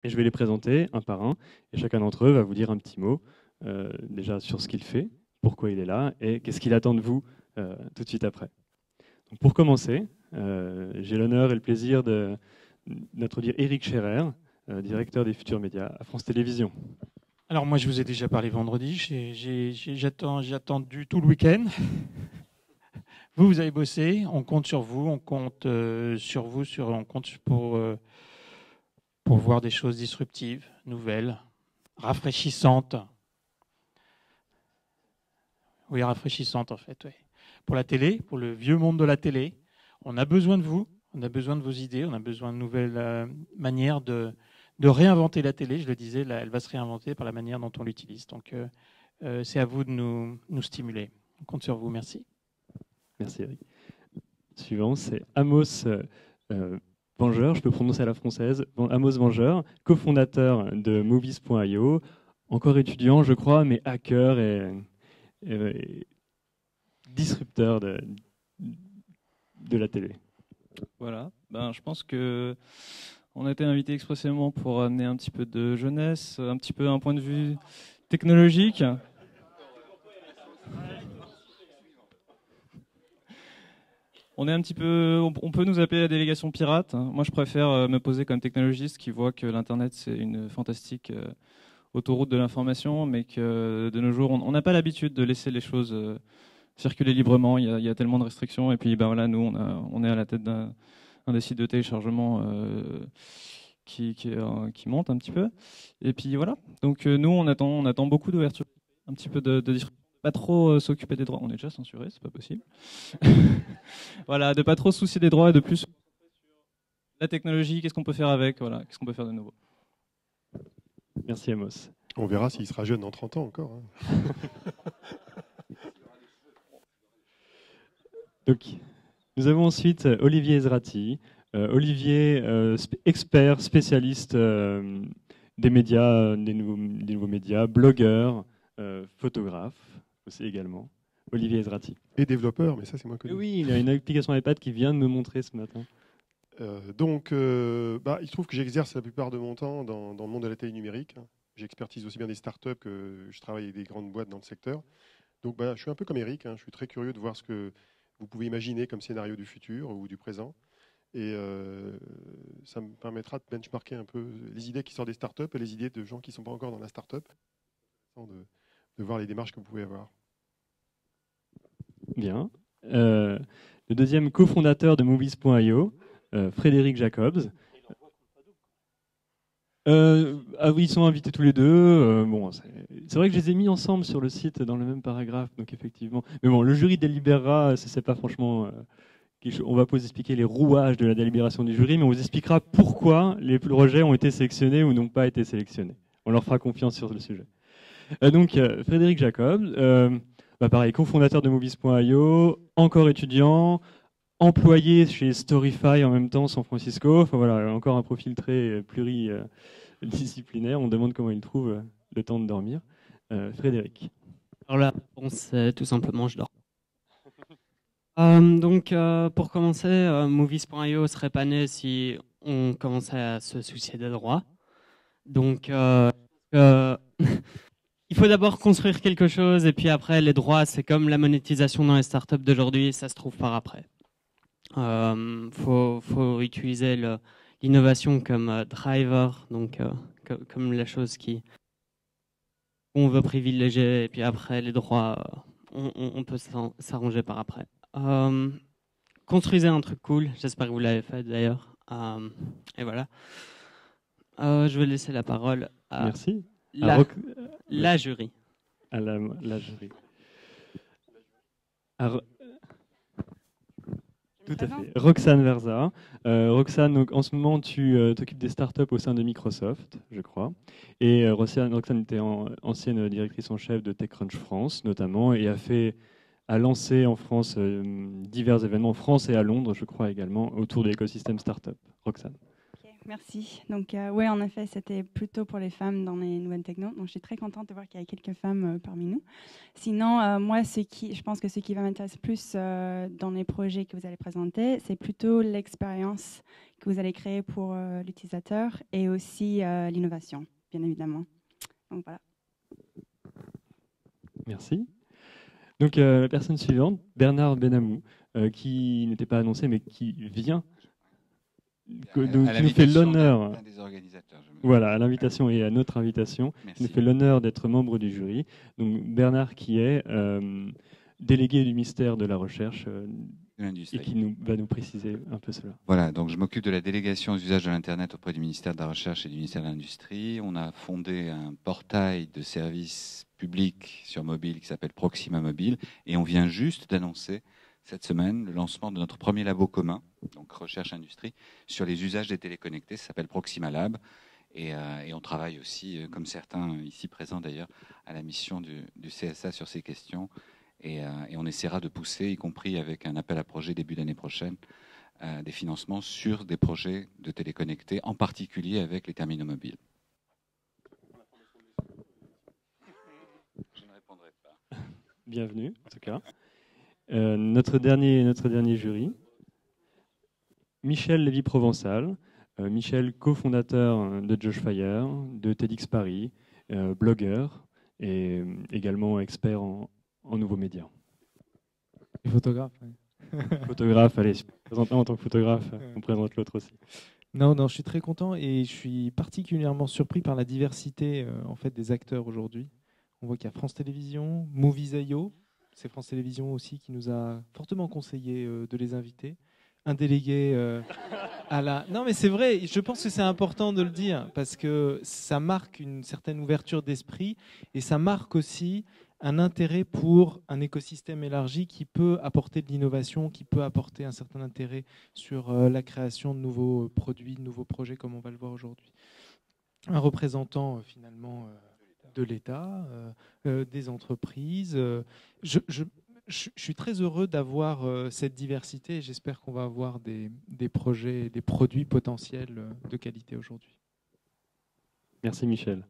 Et je vais les présenter un par un, et chacun d'entre eux va vous dire un petit mot, déjà sur ce qu'il fait, pourquoi il est là, et qu'est-ce qu'il attend de vous tout de suite après. Donc pour commencer, j'ai l'honneur et le plaisir d'introduire Éric Scherer, directeur des Futurs Médias à France Télévisions. Alors moi, je vous ai déjà parlé vendredi. J'ai attendu tout le week-end. Vous avez bossé. On compte sur vous. On compte sur vous. On compte pour voir des choses disruptives, nouvelles, rafraîchissantes. Oui, rafraîchissantes en fait. Oui. Pour la télé, pour le vieux monde de la télé, on a besoin de vous. On a besoin de vos idées. On a besoin de nouvelles manières de réinventer la télé. Je le disais, elle va se réinventer par la manière dont on l'utilise. Donc, c'est à vous de nous stimuler. On compte sur vous. Merci. Merci Eric. Suivant, c'est Amos Vengeur, je peux prononcer à la française. Amos Vengeur, cofondateur de Movies.io, encore étudiant, je crois, mais hacker et disrupteur de la télé. Voilà, je pense que on a été invité expressément pour amener un petit peu de jeunesse, un petit peu un point de vue technologique. On est un petit peu, on peut nous appeler la délégation pirate. Moi, je préfère me poser comme technologiste qui voit que l'Internet, c'est une fantastique autoroute de l'information, mais que de nos jours, on n'a pas l'habitude de laisser les choses circuler librement. Il y a tellement de restrictions. Et puis, voilà, nous, on est à la tête d'un des sites de téléchargement qui monte un petit peu. Et puis, voilà. Donc, nous, on attend beaucoup d'ouverture, un petit peu de pas trop s'occuper des droits. On est déjà censuré, c'est pas possible. Voilà, de pas trop se soucier des droits et de plus sur la technologie, qu'est-ce qu'on peut faire avec, voilà, qu'est-ce qu'on peut faire de nouveau. Merci Amos. On verra s'il sera jeune dans 30 ans encore. Hein. Donc, nous avons ensuite Olivier Ezrati. Olivier, expert, spécialiste des médias, des nouveaux médias, blogueur, photographe aussi également. Olivier Ezrati. Et développeur, mais ça c'est moins connu. Oui, il y a une application iPad qui vient de me montrer ce matin. Donc, il se trouve que j'exerce la plupart de mon temps dans le monde de la télé numérique. J'expertise aussi bien des startups que je travaille avec des grandes boîtes dans le secteur. Donc, je suis un peu comme Eric. Je suis très curieux de voir ce que vous pouvez imaginer comme scénario du futur ou du présent. Et ça me permettra de benchmarker un peu les idées qui sortent des startups et les idées de gens qui ne sont pas encore dans la startup. De voir les démarches que vous pouvez avoir. Bien. Le deuxième cofondateur de Movies.io, Frédéric Jacobs. Ah oui, ils sont invités tous les deux. Bon, c'est vrai que je les ai mis ensemble sur le site dans le même paragraphe, donc effectivement. Mais bon, le jury délibérera, c'est pas franchement. On va pas vous expliquer les rouages de la délibération du jury, mais on vous expliquera pourquoi les projets ont été sélectionnés ou n'ont pas été sélectionnés. On leur fera confiance sur le sujet. Donc, Frédéric Jacobs, pareil, cofondateur de Movies.io, encore étudiant, employé chez Storyfy en même temps, San Francisco. Enfin, voilà, encore un profil très pluridisciplinaire. On demande comment il trouve le temps de dormir. Frédéric. Alors la réponse, c'est tout simplement je dors. Donc, pour commencer, Movies.io serait pas né si on commençait à se soucier des droits. Donc, il faut d'abord construire quelque chose et puis après, les droits, c'est comme la monétisation dans les startups d'aujourd'hui, ça se trouve par après. Faut utiliser l'innovation comme driver, donc comme la chose qu'on veut privilégier et puis après, les droits, on peut s'arranger par après. Construisez un truc cool, j'espère que vous l'avez fait d'ailleurs. Et voilà. Je vais laisser la parole à Merci. la jury. À la jury. Tout à fait. Roxane Verza. Roxane, donc, en ce moment, tu t'occupes des startups au sein de Microsoft, je crois. Et Roxane était ancienne directrice en chef de TechCrunch France, notamment, et a lancé en France divers événements en France et à Londres, je crois également, autour de l'écosystème startup. Roxane. Okay. Merci. Donc, oui, en effet, c'était plutôt pour les femmes dans les nouvelles techno. Donc, je suis très contente de voir qu'il y a quelques femmes parmi nous. Sinon, moi, je pense que ce qui va m'intéresser plus dans les projets que vous allez présenter, c'est plutôt l'expérience que vous allez créer pour l'utilisateur et aussi l'innovation, bien évidemment. Donc, voilà. Merci. Donc, la personne suivante, Bernard Benamou, qui n'était pas annoncé, mais qui vient. Donc, qui nous fait l'honneur. Des organisateurs. Voilà, à l'invitation et à notre invitation, Merci. qui nous fait l'honneur d'être membre du jury. Donc, Bernard, qui est délégué du ministère de la Recherche et qui va nous préciser un peu cela. Voilà, donc je m'occupe de la délégation aux usages de l'Internet auprès du ministère de la Recherche et du ministère de l'Industrie. On a fondé un portail de services publics sur mobile qui s'appelle Proxima Mobile et on vient juste d'annoncer cette semaine le lancement de notre premier labo commun, donc recherche-industrie, sur les usages des téléconnectés. Ça s'appelle Proxima Lab. Et on travaille aussi, comme certains ici présents d'ailleurs, à la mission du CSA sur ces questions. Et on essaiera de pousser, y compris avec un appel à projet début d'année prochaine, des financements sur des projets de téléconnectés, en particulier avec les terminaux mobiles. Je ne répondrai pas. Bienvenue, en tout cas. Notre dernier jury, Michel Lévy-Provençal. Michel, cofondateur de Josh Fire, de TEDx Paris, blogueur et également expert en nouveaux médias. Et photographe. Oui. Photographe, allez, si on présente un en tant que photographe, on présente l'autre aussi. Non, je suis très content et je suis particulièrement surpris par la diversité en fait, des acteurs aujourd'hui. On voit qu'il y a France Télévisions, Movies.io, c'est France Télévisions aussi qui nous a fortement conseillé de les inviter. Un délégué à la... Non mais c'est vrai, je pense que c'est important de le dire parce que ça marque une certaine ouverture d'esprit et ça marque aussi un intérêt pour un écosystème élargi qui peut apporter de l'innovation, qui peut apporter un certain intérêt sur la création de nouveaux produits, de nouveaux projets comme on va le voir aujourd'hui. Un représentant finalement de l'État, des entreprises. Je suis très heureux d'avoir cette diversité et j'espère qu'on va avoir des projets, des produits potentiels de qualité aujourd'hui. Merci Michel.